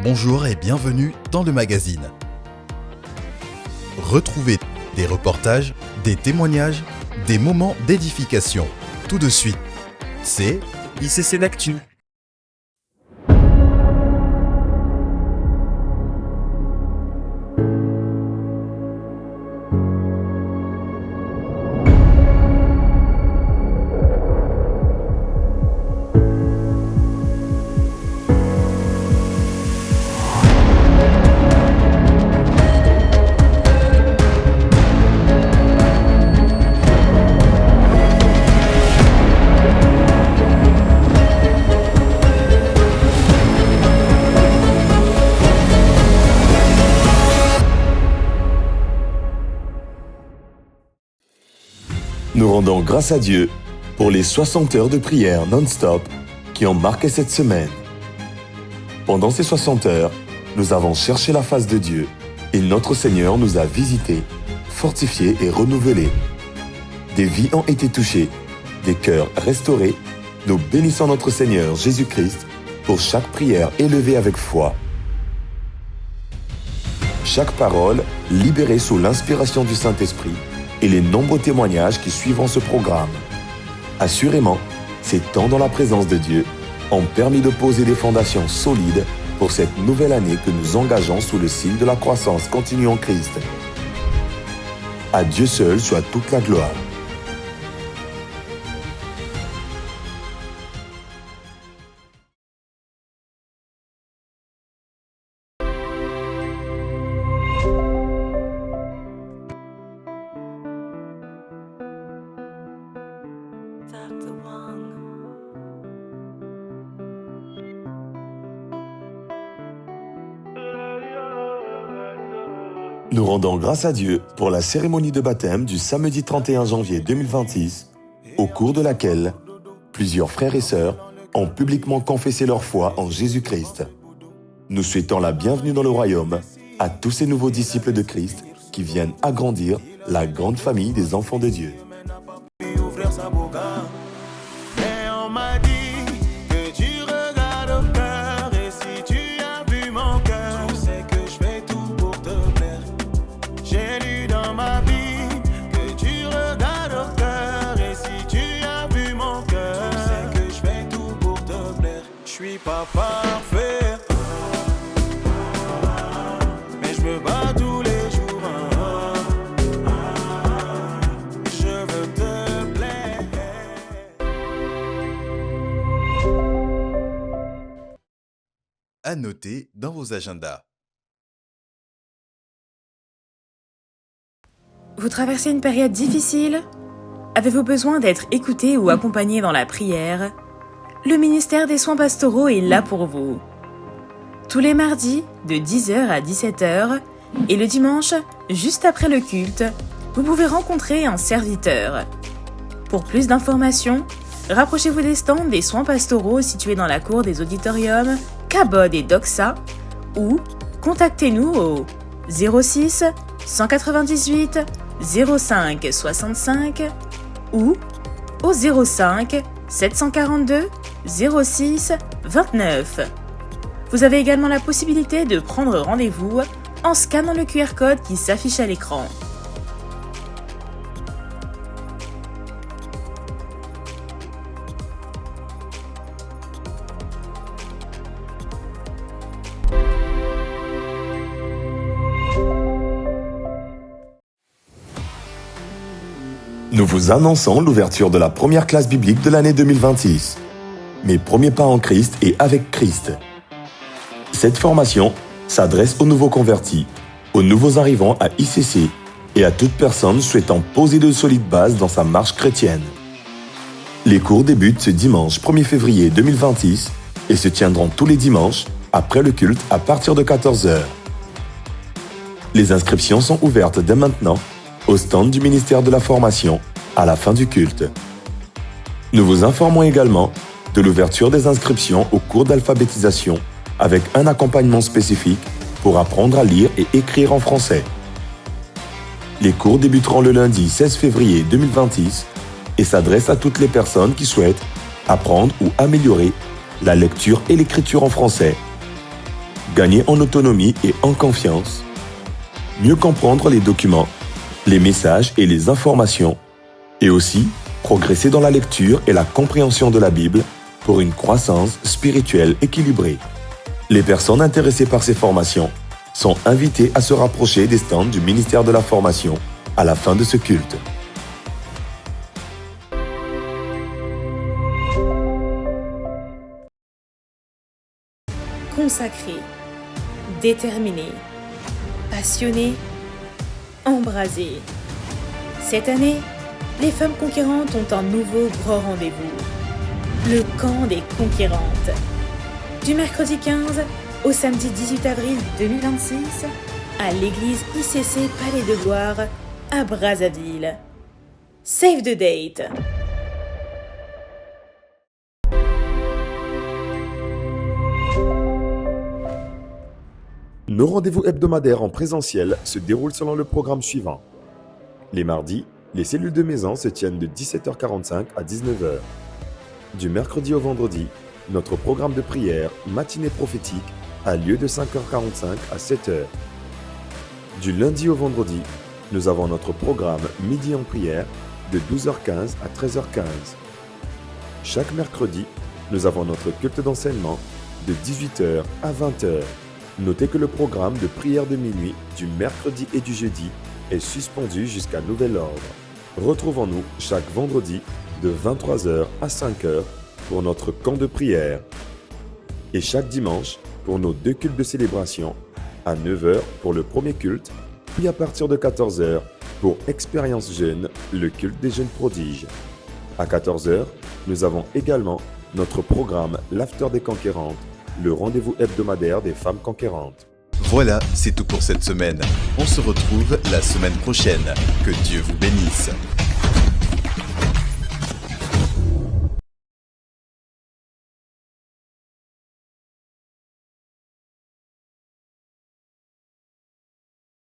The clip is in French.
Bonjour et bienvenue dans le magazine. Retrouvez des reportages, des témoignages, des moments d'édification. Tout de suite, c'est ICC d'actu. Nous rendons grâce à Dieu pour les 60 heures de prière non-stop qui ont marqué cette semaine. Pendant ces 60 heures, nous avons cherché la face de Dieu et notre Seigneur nous a visités, fortifiés et renouvelés. Des vies ont été touchées, des cœurs restaurés. Nous bénissons notre Seigneur Jésus-Christ pour chaque prière élevée avec foi. Chaque parole libérée sous l'inspiration du Saint-Esprit et les nombreux témoignages qui suivront ce programme. Assurément, ces temps dans la présence de Dieu ont permis de poser des fondations solides pour cette nouvelle année que nous engageons sous le signe de la croissance continue en Christ. À Dieu seul soit toute la gloire. Nous rendons grâce à Dieu pour la cérémonie de baptême du samedi 31 janvier 2026, au cours de laquelle plusieurs frères et sœurs ont publiquement confessé leur foi en Jésus-Christ. Nous souhaitons la bienvenue dans le royaume à tous ces nouveaux disciples de Christ qui viennent agrandir la grande famille des enfants de Dieu. Pas parfait, mais je me bats tous les jours. Je veux te plaire. à noter dans vos agendas. Vous traversez une période difficile ? Avez-vous besoin d'être écouté ou accompagné dans la prière ? Le ministère des soins pastoraux est là pour vous. Tous les mardis, de 10h à 17h, et le dimanche, juste après le culte, vous pouvez rencontrer un serviteur. Pour plus d'informations, rapprochez-vous des stands des soins pastoraux situés dans la cour des auditoriums Cabod et Doxa ou contactez-nous au 06 198 05 65 ou au 05 742 06 29. Vous avez également la possibilité de prendre rendez-vous en scannant le QR code qui s'affiche à l'écran. Nous vous annonçons l'ouverture de la première classe biblique de l'année 2026. Mes premiers pas en Christ et avec Christ. Cette formation s'adresse aux nouveaux convertis, aux nouveaux arrivants à ICC et à toute personne souhaitant poser de solides bases dans sa marche chrétienne. Les cours débutent ce dimanche 1er février 2026 et se tiendront tous les dimanches après le culte à partir de 14h. Les inscriptions sont ouvertes dès maintenant au stand du ministère de la Formation à la fin du culte. Nous vous informons également de l'ouverture des inscriptions au cours d'alphabétisation avec un accompagnement spécifique pour apprendre à lire et écrire en français. Les cours débuteront le lundi 16 février 2026 et s'adressent à toutes les personnes qui souhaitent apprendre ou améliorer la lecture et l'écriture en français. gagner en autonomie et en confiance, mieux comprendre les documents, les messages et les informations, et aussi progresser dans la lecture et la compréhension de la Bible pour une croissance spirituelle équilibrée. Les personnes intéressées par ces formations sont invitées à se rapprocher des stands du ministère de la Formation à la fin de ce culte. Consacré, déterminé, passionné, embrasé. Cette année, les femmes conquérantes ont un nouveau grand rendez-vous. Le camp des conquérantes. Du mercredi 15 au samedi 18 avril 2026 à l'église ICC Palais de Gloire à Brazzaville. Save the date! Nos rendez-vous hebdomadaires en présentiel se déroulent selon le programme suivant. Les mardis, les cellules de maison se tiennent de 17h45 à 19h. Du mercredi au vendredi, notre programme de prière matinée prophétique a lieu de 5h45 à 7h. Du lundi au vendredi, nous avons notre programme midi en prière de 12h15 à 13h15. Chaque mercredi, nous avons notre culte d'enseignement de 18h à 20h. Notez que le programme de prière de minuit du mercredi et du jeudi est suspendu jusqu'à nouvel ordre. Retrouvons-nous chaque vendredi de 23h à 5h pour notre camp de prière et chaque dimanche pour nos 2 cultes de célébration à 9h pour le premier culte, puis à partir de 14h pour Expérience Jeune, le culte des jeunes prodiges. À 14h, nous avons également notre programme L'After des Conquérantes, le rendez-vous hebdomadaire des femmes conquérantes. Voilà, c'est tout pour cette semaine. On se retrouve la semaine prochaine. Que Dieu vous bénisse.